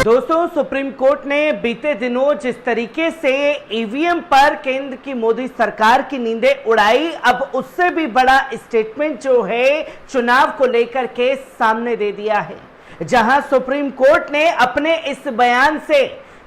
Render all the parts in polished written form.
दोस्तों, supreme court ने बीते दिनों जिस तरीके से ईवीएम पर केंद्र की मोदी सरकार की नींदें उड़ाई, अब उससे भी बड़ा स्टेटमेंट जो है चुनाव को लेकर के सामने दे दिया है, जहां सुप्रीम कोर्ट ने अपने इस बयान से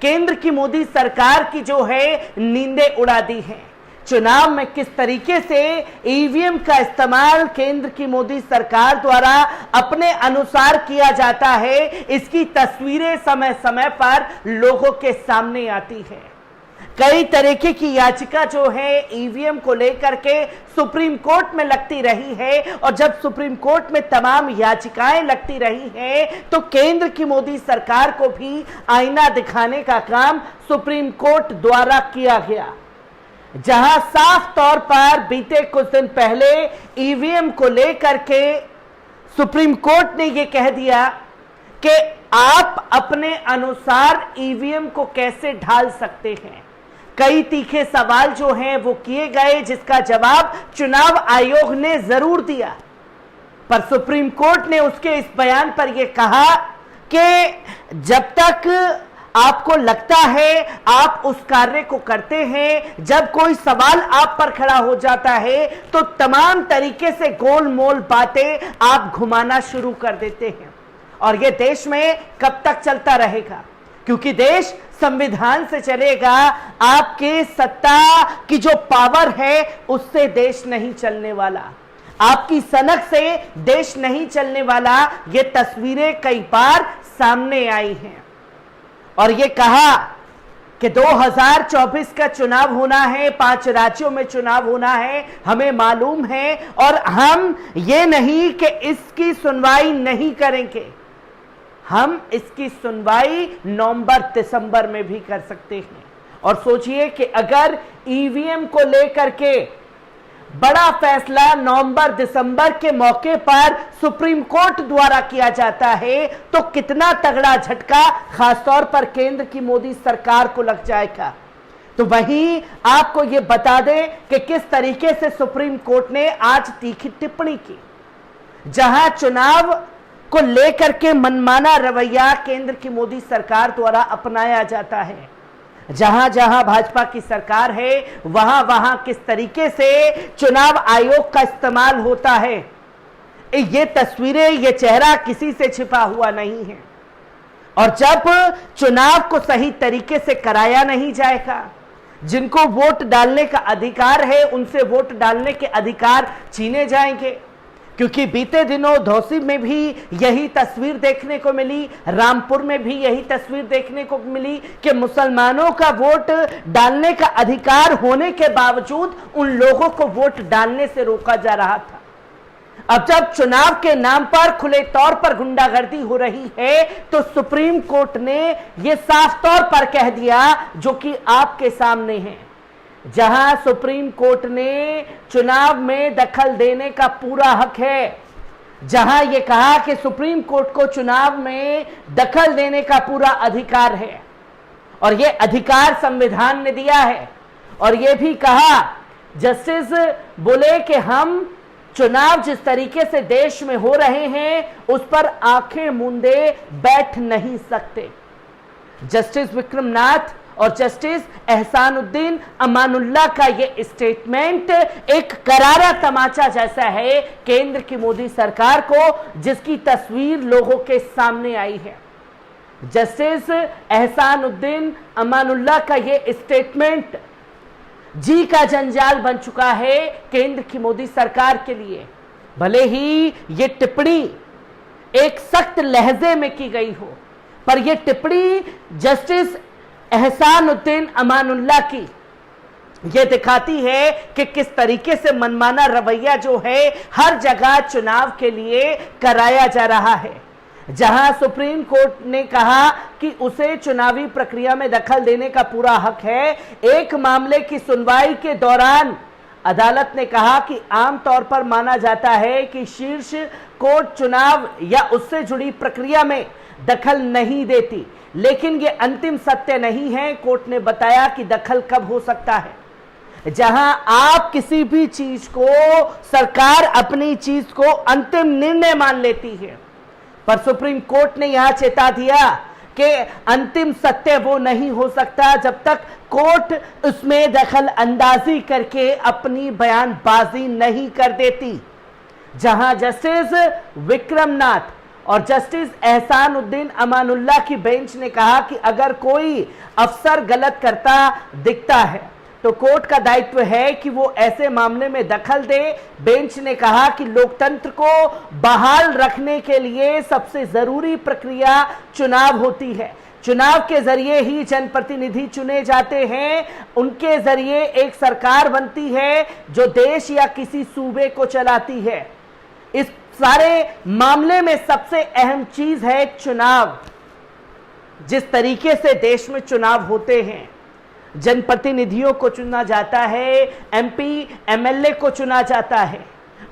केंद्र की मोदी सरकार की जो है नींदें उड़ा दी हैं। चुनाव में किस तरीके से ईवीएम का इस्तेमाल केंद्र की मोदी सरकार द्वारा अपने अनुसार किया जाता है, इसकी तस्वीरें समय समय पर लोगों के सामने आती है। कई तरीके की याचिका जो है ईवीएम को लेकर के सुप्रीम कोर्ट में लगती रही है, और जब सुप्रीम कोर्ट में तमाम याचिकाएं लगती रही हैं, तो केंद्र की मोदी सरकार को भी आईना दिखाने का काम सुप्रीम कोर्ट द्वारा किया गया, जहां साफ तौर पर बीते कुछ दिन पहले ईवीएम को लेकर के सुप्रीम कोर्ट ने यह कह दिया कि आप अपने अनुसार ईवीएम को कैसे ढाल सकते हैं। कई तीखे सवाल जो हैं वो किए गए, जिसका जवाब चुनाव आयोग ने जरूर दिया, पर सुप्रीम कोर्ट ने उसके इस बयान पर यह कहा कि जब तक आपको लगता है आप उस कार्य को करते हैं, जब कोई सवाल आप पर खड़ा हो जाता है तो तमाम तरीके से गोलमोल बातें आप घुमाना शुरू कर देते हैं। और यह देश में कब तक चलता रहेगा, क्योंकि देश संविधान से चलेगा, आपके सत्ता की जो पावर है उससे देश नहीं चलने वाला, आपकी सनक से देश नहीं चलने वाला। ये तस्वीरें कई बार सामने आई हैं, और ये कहा कि 2024 का चुनाव होना है, 5 राज्यों में चुनाव होना है, हमें मालूम है, और हम ये नहीं कि इसकी सुनवाई नहीं करेंगे, हम इसकी सुनवाई नवंबर-दिसंबर में भी कर सकते हैं। और सोचिए कि अगर ईवीएम को लेकर के बड़ा फैसला नवंबर-दिसंबर के मौके पर सुप्रीम कोर्ट द्वारा किया जाता है, तो कितना तगड़ा झटका खासतौर पर केंद्र की मोदी सरकार को लग जाएगा। तो वहीं आपको यह बता दें कि किस तरीके से सुप्रीम कोर्ट ने आज तीखी टिप्पणी की, जहां चुनाव को लेकर के मनमाना रवैया केंद्र की मोदी सरकार द्वारा अपनाया जाता है। जहां जहां भाजपा की सरकार है, वहां वहां किस तरीके से चुनाव आयोग का इस्तेमाल होता है, ये तस्वीरें, ये चेहरा किसी से छिपा हुआ नहीं है। और जब चुनाव को सही तरीके से कराया नहीं जाएगा, जिनको वोट डालने का अधिकार है उनसे वोट डालने के अधिकार छीने जाएंगे, क्योंकि बीते दिनों धौसी में भी यही तस्वीर देखने को मिली, रामपुर में भी यही तस्वीर देखने को मिली कि मुसलमानों का वोट डालने का अधिकार होने के बावजूद उन लोगों को वोट डालने से रोका जा रहा था। अब जब चुनाव के नाम पर खुले तौर पर गुंडागर्दी हो रही है, तो सुप्रीम कोर्ट ने यह साफ तौर पर कह दिया, जो कि आपके सामने है, जहां सुप्रीम कोर्ट ने चुनाव में दखल देने का पूरा हक है, जहां यह कहा कि सुप्रीम कोर्ट को चुनाव में दखल देने का पूरा अधिकार है, और यह अधिकार संविधान ने दिया है। और यह भी कहा, जस्टिस बोले कि हम चुनाव जिस तरीके से देश में हो रहे हैं उस पर आंखें मूंदे बैठ नहीं सकते। जस्टिस विक्रमनाथ और जस्टिस एहसानुद्दीन अमानुल्लाह का यह स्टेटमेंट एक करारा तमाचा जैसा है केंद्र की मोदी सरकार को, जिसकी तस्वीर लोगों के सामने आई है। जस्टिस एहसानुद्दीन अमानुल्लाह का यह स्टेटमेंट जी का जंजाल बन चुका है केंद्र की मोदी सरकार के लिए। भले ही यह टिप्पणी एक सख्त लहजे में की गई हो, पर यह टिप्पणी जस्टिस एहसानुद्दीन अमानुल्लाह की यह दिखाती है कि किस तरीके से मनमाना रवैया जो है हर जगह चुनाव के लिए कराया जा रहा है। जहां सुप्रीम कोर्ट ने कहा कि उसे चुनावी प्रक्रिया में दखल देने का पूरा हक है, एक मामले की सुनवाई के दौरान अदालत ने कहा कि आमतौर पर माना जाता है कि शीर्ष कोर्ट चुनाव या उससे जुड़ी प्रक्रिया में दखल नहीं देती, लेकिन यह अंतिम सत्य नहीं है। कोर्ट ने बताया कि दखल कब हो सकता है, जहां आप किसी भी चीज को, सरकार अपनी चीज को अंतिम निर्णय मान लेती है, पर सुप्रीम कोर्ट ने यहां चेता दिया कि अंतिम सत्य वो नहीं हो सकता जब तक कोर्ट उसमें दखल अंदाजी करके अपनी बयानबाजी नहीं कर देती। जहां जस्टिस विक्रमनाथ और जस्टिस एहसानुद्दीन अमानुल्लाह की बेंच ने कहा कि अगर कोई अफसर गलत करता दिखता है तो कोर्ट का दायित्व है कि वो ऐसे मामले में दखल दे। बेंच ने कहा कि लोकतंत्र को बहाल रखने के लिए सबसे जरूरी प्रक्रिया चुनाव होती है। चुनाव के जरिए ही जनप्रतिनिधि चुने जाते हैं, उनके जरिए एक सरकार बनती है जो देश या किसी सूबे को चलाती है। इस सारे मामले में सबसे अहम चीज है चुनाव। जिस तरीके से देश में चुनाव होते हैं, जनप्रतिनिधियों को चुना जाता है, एमपी एमएलए को चुना जाता है,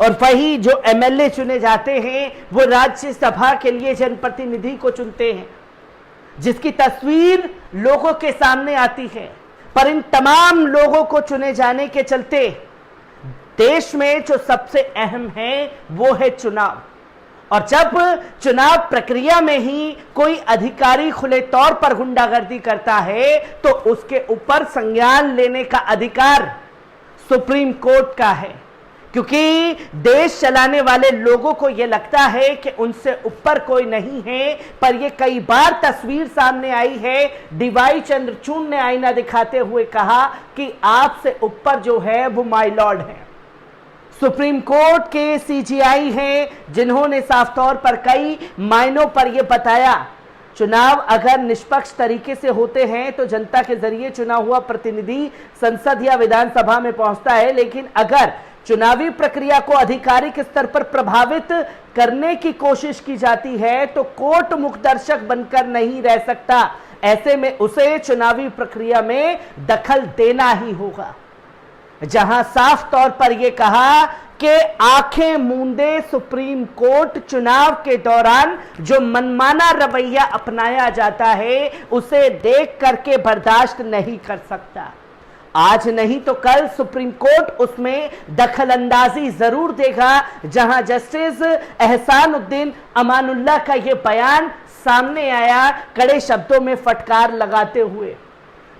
और वही जो एमएलए चुने जाते हैं वो राज्यसभा के लिए जनप्रतिनिधि को चुनते हैं, जिसकी तस्वीर लोगों के सामने आती है। पर इन तमाम लोगों को चुने जाने के चलते देश में जो सबसे अहम है वो है चुनाव। और जब चुनाव प्रक्रिया में ही कोई अधिकारी खुले तौर पर गुंडागर्दी करता है तो उसके ऊपर संज्ञान लेने का अधिकार सुप्रीम कोर्ट का है, क्योंकि देश चलाने वाले लोगों को यह लगता है कि उनसे ऊपर कोई नहीं है। पर यह कई बार तस्वीर सामने आई है। डीवाई चंद्रचूड़ ने आईना दिखाते हुए कहा कि आपसे ऊपर जो है वो माय लॉर्ड है। सुप्रीम कोर्ट के सीजीआई हैं जिन्होंने साफ तौर पर कई मायनों पर यह बताया, चुनाव अगर निष्पक्ष तरीके से होते हैं तो जनता के जरिए चुना हुआ प्रतिनिधि संसद या विधानसभा में पहुंचता है, लेकिन अगर चुनावी प्रक्रिया को आधिकारिक स्तर पर प्रभावित करने की कोशिश की जाती है तो कोर्ट मुखदर्शक बनकर नहीं रह सकता। ऐसे में उसे चुनावी प्रक्रिया में दखल देना ही होगा। जहां साफ तौर पर यह कहा कि आंखें मूंदे सुप्रीम कोर्ट चुनाव के दौरान जो मनमाना रवैया अपनाया जाता है उसे देख करके बर्दाश्त नहीं कर सकता। आज नहीं तो कल सुप्रीम कोर्ट उसमें दखलंदाजी जरूर देगा। जहां जस्टिस एहसानुद्दीन अमानुल्लाह का यह बयान सामने आया कड़े शब्दों में फटकार लगाते हुए,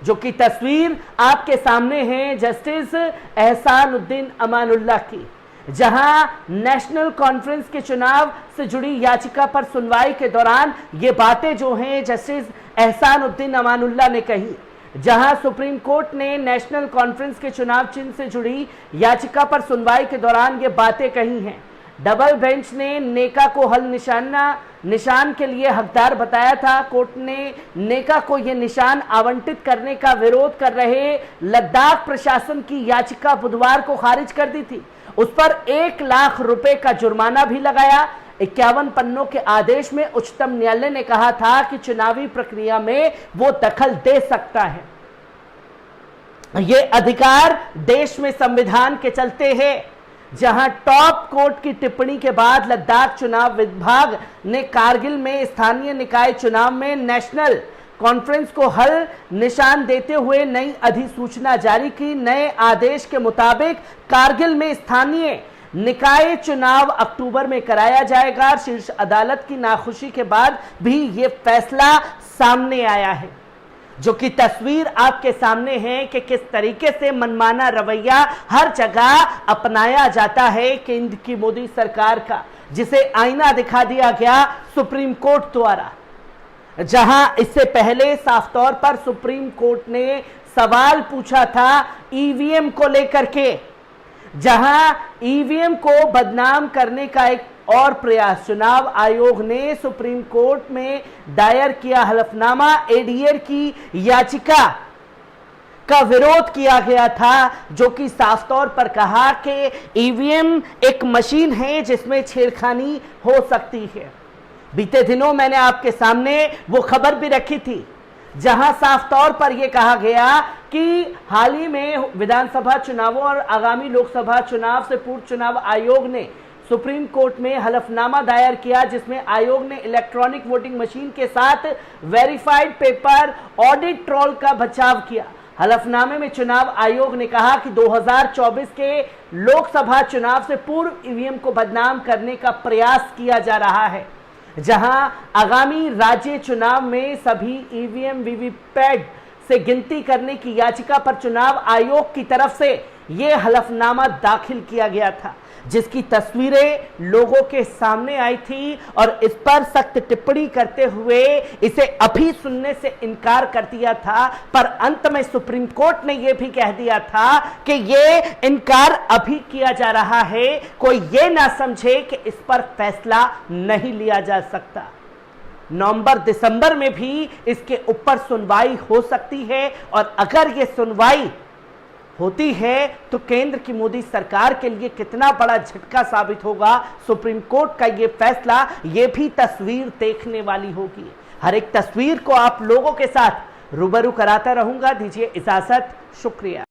जो कि तस्वीर आपके सामने है जस्टिस एहसानुद्दीन अमानुल्लाह की, जहां नेशनल कॉन्फ्रेंस के चुनाव से जुड़ी याचिका पर सुनवाई के दौरान ये बातें जो हैं जस्टिस एहसानुद्दीन अमानुल्लाह ने कही। जहां सुप्रीम कोर्ट ने नेशनल कॉन्फ्रेंस के चुनाव चिन्ह से जुड़ी याचिका पर सुनवाई के दौरान ये बातें कही हैं। डबल बेंच ने नेका को हल निशान के लिए हकदार बताया था। कोर्ट ने नेका को यह निशान आवंटित करने का विरोध कर रहे लद्दाख प्रशासन की याचिका बुधवार को खारिज कर दी थी। उस पर 1 लाख रुपए का जुर्माना भी लगाया। 51 पन्नों के आदेश में उच्चतम न्यायालय ने कहा था कि चुनावी प्रक्रिया में वो दखल दे सकता है। ये अधिकार देश में संविधान के चलते है। जहां टॉप कोर्ट की टिप्पणी के बाद लद्दाख चुनाव विभाग ने कारगिल में स्थानीय निकाय चुनाव में नेशनल कॉन्फ्रेंस को हल निशान देते हुए नई अधिसूचना जारी की। नए आदेश के मुताबिक कारगिल में स्थानीय निकाय चुनाव अक्टूबर में कराया जाएगा। शीर्ष अदालत की नाखुशी के बाद भी यह फैसला सामने आया है, जो कि तस्वीर आपके सामने है कि किस तरीके से मनमाना रवैया हर जगह अपनाया जाता है केंद्र की मोदी सरकार का, जिसे आईना दिखा दिया गया सुप्रीम कोर्ट द्वारा। जहां इससे पहले साफ तौर पर सुप्रीम कोर्ट ने सवाल पूछा था ईवीएम को लेकर के, जहां ईवीएम को बदनाम करने का एक और प्रयास चुनाव आयोग ने सुप्रीम कोर्ट में दायर किया हलफनामा एडीआर की याचिका का विरोध किया गया था, जो कि साफ तौर पर कहा कि ईवीएम एक मशीन है जिसमें छेड़खानी हो सकती है। बीते दिनों मैंने आपके सामने वो खबर भी रखी थी, जहां साफ तौर पर यह कहा गया कि हाल ही में विधानसभा चुनावों और आगामी लोकसभा चुनाव से पूर्व चुनाव आयोग ने सुप्रीम कोर्ट में हलफनामा दायर किया, जिसमें आयोग ने इलेक्ट्रॉनिक वोटिंग मशीन के साथ वेरीफाइड पेपर ऑडिट ट्रॉल का बचाव किया। हलफनामे में चुनाव आयोग ने कहा कि 2024 के लोकसभा चुनाव से पूर्व ईवीएम को बदनाम करने का प्रयास किया जा रहा है। जहां आगामी राज्य चुनाव में सभी ईवीएम वीवीपैट से गिनती करने की याचिका पर चुनाव आयोग की तरफ से यह हलफनामा दाखिल किया गया था, जिसकी तस्वीरें लोगों के सामने आई थी और इस पर सख्त टिप्पणी करते हुए इसे अभी सुनने से इनकार कर दिया था। पर अंत में सुप्रीम कोर्ट ने यह भी कह दिया था कि यह इनकार अभी किया जा रहा है, कोई यह ना समझे कि इस पर फैसला नहीं लिया जा सकता। नवंबर दिसंबर में भी इसके ऊपर सुनवाई हो सकती है और अगर यह सुनवाई होती है तो केंद्र की मोदी सरकार के लिए कितना बड़ा झटका साबित होगा। सुप्रीम कोर्ट का यह फैसला, यह भी तस्वीर देखने वाली होगी। हर एक तस्वीर को आप लोगों के साथ रूबरू कराता रहूंगा। दीजिए इजाजत, शुक्रिया।